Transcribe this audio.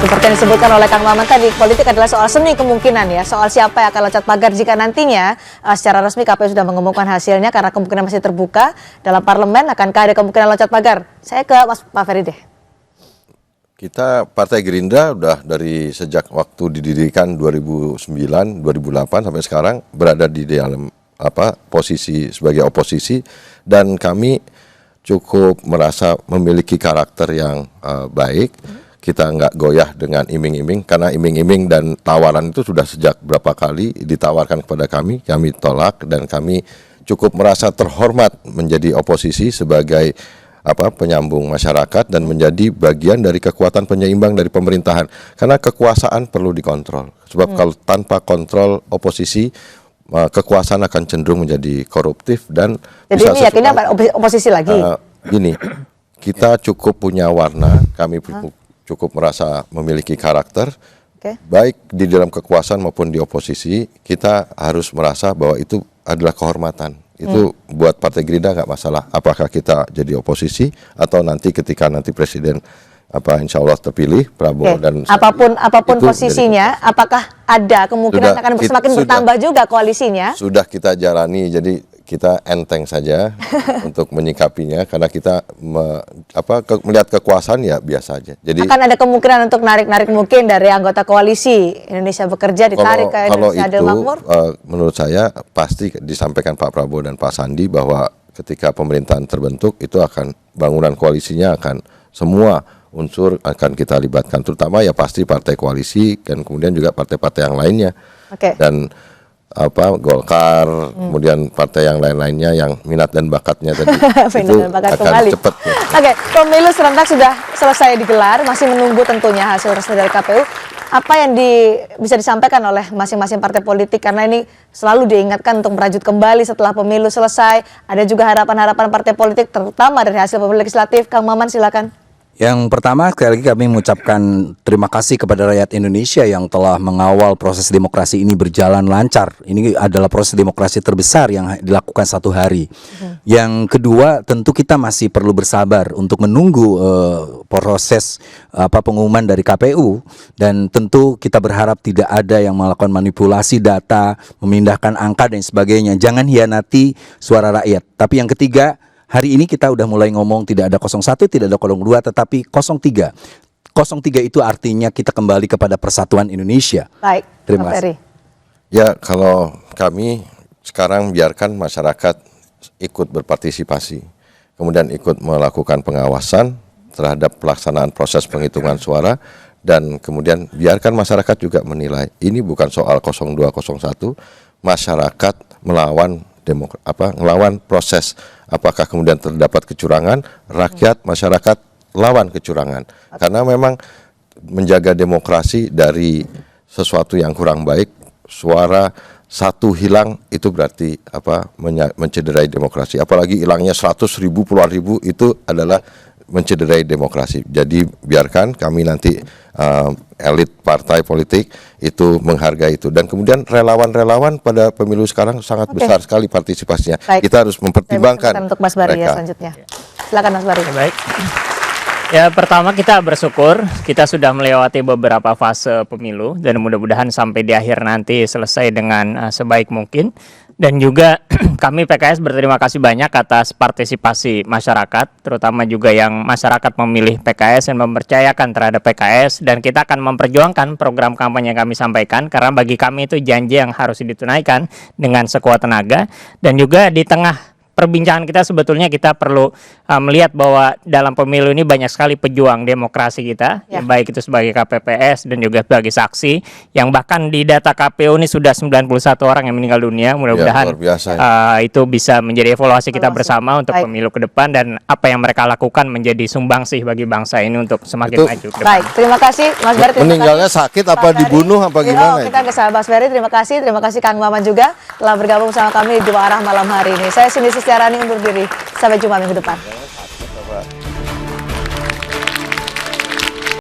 Seperti yang disebutkan oleh Kang Maman tadi, politik adalah soal seni kemungkinan ya, soal siapa yang akan loncat pagar jika nantinya secara resmi KPU sudah mengumumkan hasilnya karena kemungkinan masih terbuka dalam parlemen, akankah ada kemungkinan loncat pagar? Saya ke Pak Ferry deh. Kita Partai Gerindra udah dari sejak waktu didirikan 2009, 2008 sampai sekarang berada di dalam posisi sebagai oposisi, dan kami cukup merasa memiliki karakter yang baik. Kita nggak goyah dengan iming-iming, karena iming-iming dan tawaran itu sudah sejak berapa kali ditawarkan kepada kami tolak, dan kami cukup merasa terhormat menjadi oposisi sebagai penyambung masyarakat dan menjadi bagian dari kekuatan penyeimbang dari pemerintahan. Karena kekuasaan perlu dikontrol. Sebab kalau tanpa kontrol oposisi, kekuasaan akan cenderung menjadi koruptif dan jadi ini yakinnya oposisi lagi. Gini, kita cukup punya warna, kami cukup merasa memiliki karakter, baik di dalam kekuasaan maupun di oposisi. Kita harus merasa bahwa itu adalah kehormatan. Itu buat Partai Gerindra nggak masalah apakah kita jadi oposisi atau nanti ketika nanti Presiden insya Allah terpilih Prabowo dan apapun posisinya, apakah ada kemungkinan akan semakin bertambah juga koalisinya? Sudah kita jalani, jadi kita enteng saja untuk menyikapinya, karena kita melihat kekuasaan ya biasa aja. Jadi akan ada kemungkinan untuk narik mungkin dari anggota koalisi Indonesia Bekerja ditarik ke Indonesia Adil Makmur? Menurut saya pasti disampaikan Pak Prabowo dan Pak Sandi bahwa ketika pemerintahan terbentuk itu akan bangunan koalisinya akan semua unsur akan kita libatkan, terutama ya pasti partai koalisi dan kemudian juga partai-partai yang lainnya. Dan Golkar, kemudian partai yang lain-lainnya yang minat dan bakatnya tadi itu akan cepat. Pemilu serentak sudah selesai digelar, masih menunggu tentunya hasil resmi dari KPU. Apa yang bisa disampaikan oleh masing-masing partai politik, karena ini selalu diingatkan untuk merajut kembali setelah pemilu selesai. Ada juga harapan-harapan partai politik terutama dari hasil pemilu legislatif. Kang Maman silakan. Yang pertama, sekali lagi kami mengucapkan terima kasih kepada rakyat Indonesia yang telah mengawal proses demokrasi ini berjalan lancar. Ini adalah proses demokrasi terbesar yang dilakukan satu hari. Yang kedua, tentu kita masih perlu bersabar untuk menunggu proses pengumuman dari KPU, dan tentu kita berharap tidak ada yang melakukan manipulasi data, memindahkan angka dan sebagainya. Jangan hianati suara rakyat. Tapi yang ketiga, hari ini kita udah mulai ngomong tidak ada 01, tidak ada 02, tetapi 03. 03 itu artinya kita kembali kepada persatuan Indonesia. Baik, terima kasih. Ya, kalau kami sekarang biarkan masyarakat ikut berpartisipasi, kemudian ikut melakukan pengawasan terhadap pelaksanaan proses penghitungan suara, dan kemudian biarkan masyarakat juga menilai. Ini bukan soal 02, 01, masyarakat melawan ngelawan proses. Apakah kemudian terdapat kecurangan, rakyat, masyarakat lawan kecurangan. Karena memang menjaga demokrasi dari sesuatu yang kurang baik, suara satu hilang itu berarti mencederai demokrasi. Apalagi hilangnya 100.000, puluhan ribu, itu adalah mencederai demokrasi. Jadi biarkan kami nanti elit partai politik itu menghargai itu, dan kemudian relawan-relawan pada pemilu sekarang sangat besar sekali partisipasinya. Kita harus mempertimbangkan untuk Mas Bari ya selanjutnya. Silakan Mas Bari. Baik. Ya, pertama kita bersyukur kita sudah melewati beberapa fase pemilu, dan mudah-mudahan sampai di akhir nanti selesai dengan sebaik mungkin. Dan juga kami PKS berterima kasih banyak atas partisipasi masyarakat, terutama juga yang masyarakat memilih PKS dan mempercayakan terhadap PKS, dan kita akan memperjuangkan program kampanye yang kami sampaikan, karena bagi kami itu janji yang harus ditunaikan dengan sekuat tenaga. Dan juga di tengah perbincangan kita sebetulnya kita perlu melihat bahwa dalam pemilu ini banyak sekali pejuang demokrasi kita, baik itu sebagai KPPS dan juga sebagai saksi, yang bahkan di data KPU ini sudah 91 orang yang meninggal dunia. Mudah-mudahan itu bisa menjadi evaluasi kita bersama untuk pemilu ke depan, dan apa yang mereka lakukan menjadi sumbangsih bagi bangsa ini untuk semakin maju ke depan. Baik, terima kasih Mas Bari. Meninggalnya sakit apa dibunuh apa gimana? Kita ke sahabat Mas Bari, terima kasih Kang Maman juga telah bergabung bersama kami di Dua Arah malam hari ini. Saya Cindy Setiarani undur diri. Sampai jumpa minggu depan.